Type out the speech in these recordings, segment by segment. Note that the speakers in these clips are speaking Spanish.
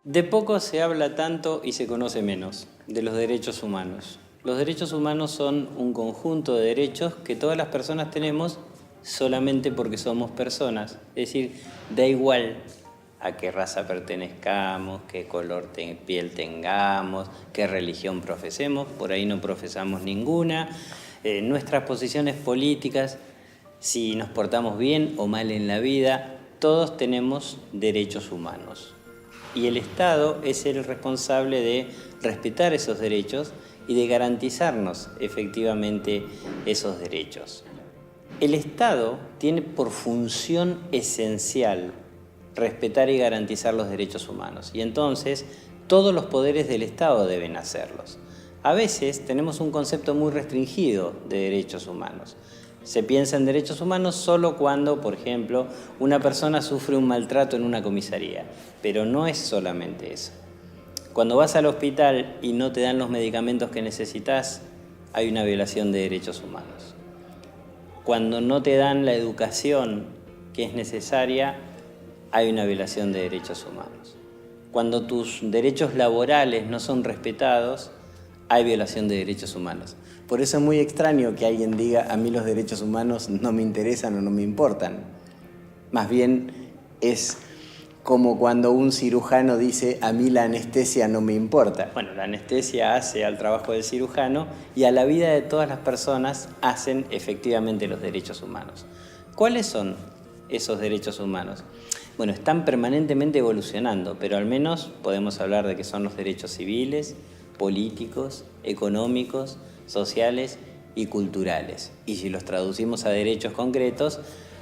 De poco se habla tanto y se conoce menos de los derechos humanos. Los derechos humanos son un conjunto de derechos que todas las personas tenemos solamente porque somos personas. Es decir, da igual a qué raza pertenezcamos, qué color de piel tengamos, qué religión profesemos, por ahí no profesamos ninguna, nuestras posiciones políticas, si nos portamos bien o mal en la vida, todos tenemos derechos humanos. Y el Estado es el responsable de respetar esos derechos y de garantizarnos efectivamente esos derechos. El Estado tiene por función esencial respetar y garantizar los derechos humanos. Y entonces todos los poderes del Estado deben hacerlos. A veces tenemos un concepto muy restringido de derechos humanos. Se piensa en derechos humanos solo cuando, por ejemplo, una persona sufre un maltrato en una comisaría. Pero no es solamente eso. Cuando vas al hospital y no te dan los medicamentos que necesitas, hay una violación de derechos humanos. Cuando no te dan la educación que es necesaria, hay una violación de derechos humanos. Cuando tus derechos laborales no son respetados, hay violación de derechos humanos. Por eso es muy extraño que alguien diga, a mí los derechos humanos no me interesan o no me importan. Más bien es como cuando un cirujano dice, a mí la anestesia no me importa. Bueno, la anestesia hace al trabajo del cirujano y a la vida de todas las personas hacen efectivamente los derechos humanos. ¿Cuáles son esos derechos humanos? Bueno, están permanentemente evolucionando, pero al menos podemos hablar de que son los derechos civiles, políticos, económicos, sociales y culturales. Y si los traducimos a derechos concretos,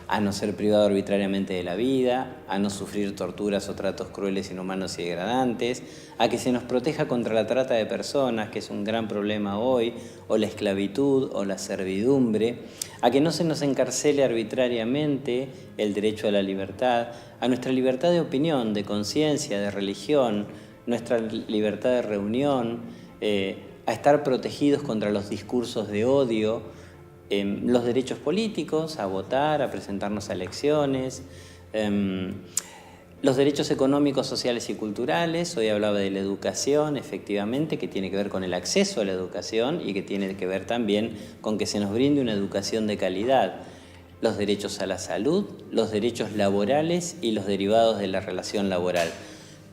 a no ser privado arbitrariamente de la vida, a no sufrir torturas o tratos crueles, inhumanos y degradantes, a que se nos proteja contra la trata de personas, que es un gran problema hoy, o la esclavitud o la servidumbre, a que no se nos encarcele arbitrariamente el derecho a la libertad, a nuestra libertad de opinión, de conciencia, de religión, nuestra libertad de reunión, a estar protegidos contra los discursos de odio, los derechos políticos, a votar, a presentarnos a elecciones, los derechos económicos, sociales y culturales. Hoy hablaba de la educación, efectivamente, que tiene que ver con el acceso a la educación y que tiene que ver también con que se nos brinde una educación de calidad. Los derechos a la salud, los derechos laborales y los derivados de la relación laboral.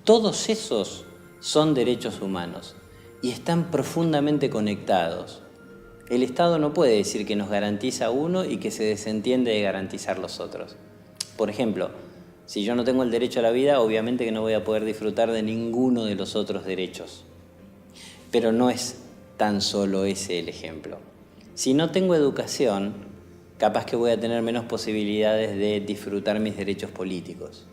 Todos esos son derechos humanos y están profundamente conectados. El Estado no puede decir que nos garantiza uno y que se desentiende de garantizar los otros. Por ejemplo, si yo no tengo el derecho a la vida, obviamente que no voy a poder disfrutar de ninguno de los otros derechos. Pero no es tan solo ese el ejemplo. Si no tengo educación, capaz que voy a tener menos posibilidades de disfrutar mis derechos políticos.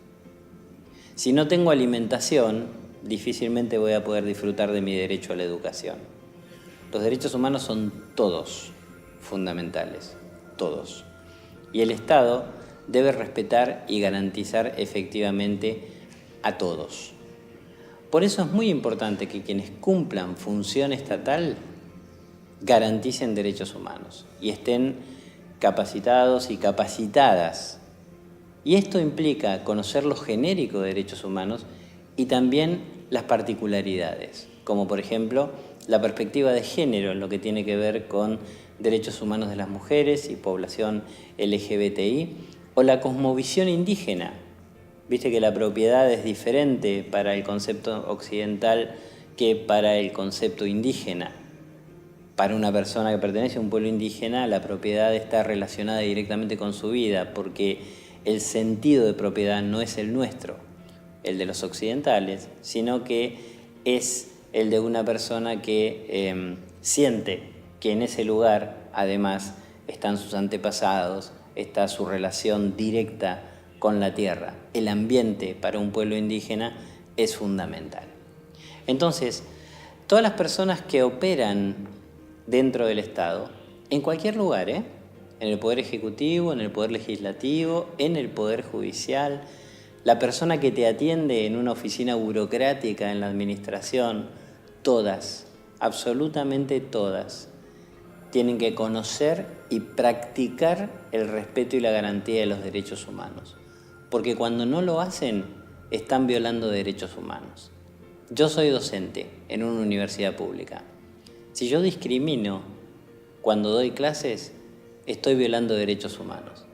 Si no tengo alimentación, difícilmente voy a poder disfrutar de mi derecho a la educación. Los derechos humanos son todos fundamentales, todos. Y el Estado debe respetar y garantizar efectivamente a todos. Por eso es muy importante que quienes cumplan función estatal garanticen derechos humanos y estén capacitados y capacitadas. Y esto implica conocer lo genérico de derechos humanos y también las particularidades, como por ejemplo la perspectiva de género en lo que tiene que ver con derechos humanos de las mujeres y población LGBTI, o la cosmovisión indígena. Viste que la propiedad es diferente para el concepto occidental que para el concepto indígena. Para una persona que pertenece a un pueblo indígena, la propiedad está relacionada directamente con su vida, porque el sentido de propiedad no es el nuestro, el de los occidentales, sino que es el de una persona que siente que en ese lugar, además, están sus antepasados, está su relación directa con la tierra. El ambiente para un pueblo indígena es fundamental. Entonces, todas las personas que operan dentro del Estado, en cualquier lugar, en el Poder Ejecutivo, en el Poder Legislativo, en el Poder Judicial, la persona que te atiende en una oficina burocrática en la administración, todas, absolutamente todas, tienen que conocer y practicar el respeto y la garantía de los derechos humanos. Porque cuando no lo hacen, están violando derechos humanos. Yo soy docente en una universidad pública. Si yo discrimino cuando doy clases, estoy violando derechos humanos.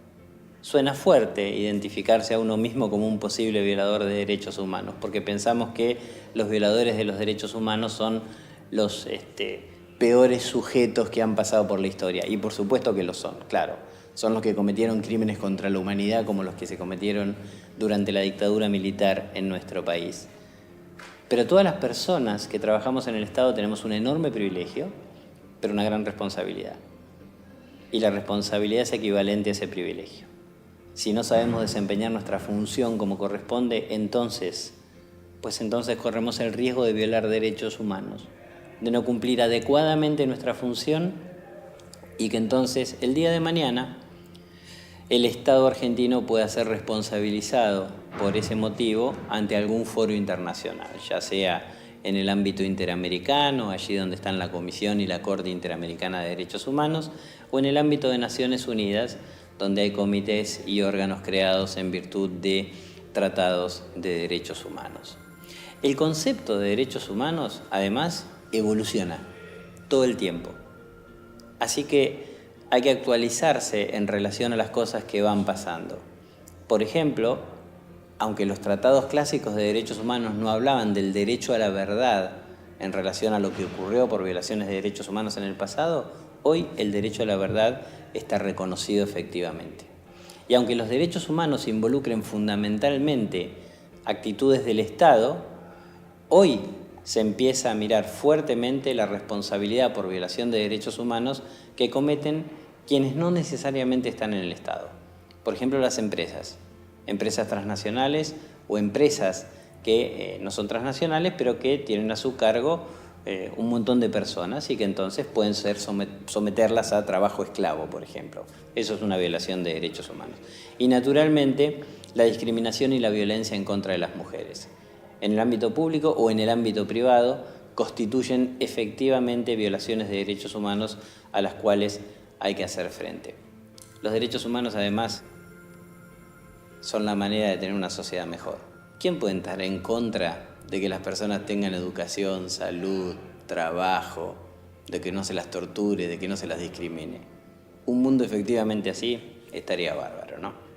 Suena fuerte identificarse a uno mismo como un posible violador de derechos humanos, porque pensamos que los violadores de los derechos humanos son los peores sujetos que han pasado por la historia, y por supuesto que lo son, claro. Son los que cometieron crímenes contra la humanidad como los que se cometieron durante la dictadura militar en nuestro país. Pero todas las personas que trabajamos en el Estado tenemos un enorme privilegio, pero una gran responsabilidad. Y la responsabilidad es equivalente a ese privilegio. Si no sabemos desempeñar nuestra función como corresponde, entonces corremos el riesgo de violar derechos humanos, de no cumplir adecuadamente nuestra función y que entonces el día de mañana el Estado argentino pueda ser responsabilizado por ese motivo ante algún foro internacional, ya sea en el ámbito interamericano, allí donde están la Comisión y la Corte Interamericana de Derechos Humanos, o en el ámbito de Naciones Unidas, donde hay comités y órganos creados en virtud de tratados de derechos humanos. El concepto de derechos humanos, además, evoluciona todo el tiempo. Así que hay que actualizarse en relación a las cosas que van pasando. Por ejemplo, aunque los tratados clásicos de derechos humanos no hablaban del derecho a la verdad en relación a lo que ocurrió por violaciones de derechos humanos en el pasado, hoy el derecho a la verdad está reconocido efectivamente. Y aunque los derechos humanos involucren fundamentalmente actitudes del Estado, hoy se empieza a mirar fuertemente la responsabilidad por violación de derechos humanos que cometen quienes no necesariamente están en el Estado. Por ejemplo, las empresas transnacionales o empresas que no son transnacionales, pero que tienen a su cargo un montón de personas y que entonces pueden someterlas a trabajo esclavo, por ejemplo. Eso es una violación de derechos humanos. Y naturalmente, la discriminación y la violencia en contra de las mujeres, en el ámbito público o en el ámbito privado, constituyen efectivamente violaciones de derechos humanos a las cuales hay que hacer frente. Los derechos humanos, además, son la manera de tener una sociedad mejor. ¿Quién puede estar en contra de que las personas tengan educación, salud, trabajo, de que no se las torture, de que no se las discrimine? Un mundo efectivamente así estaría bárbaro, ¿no?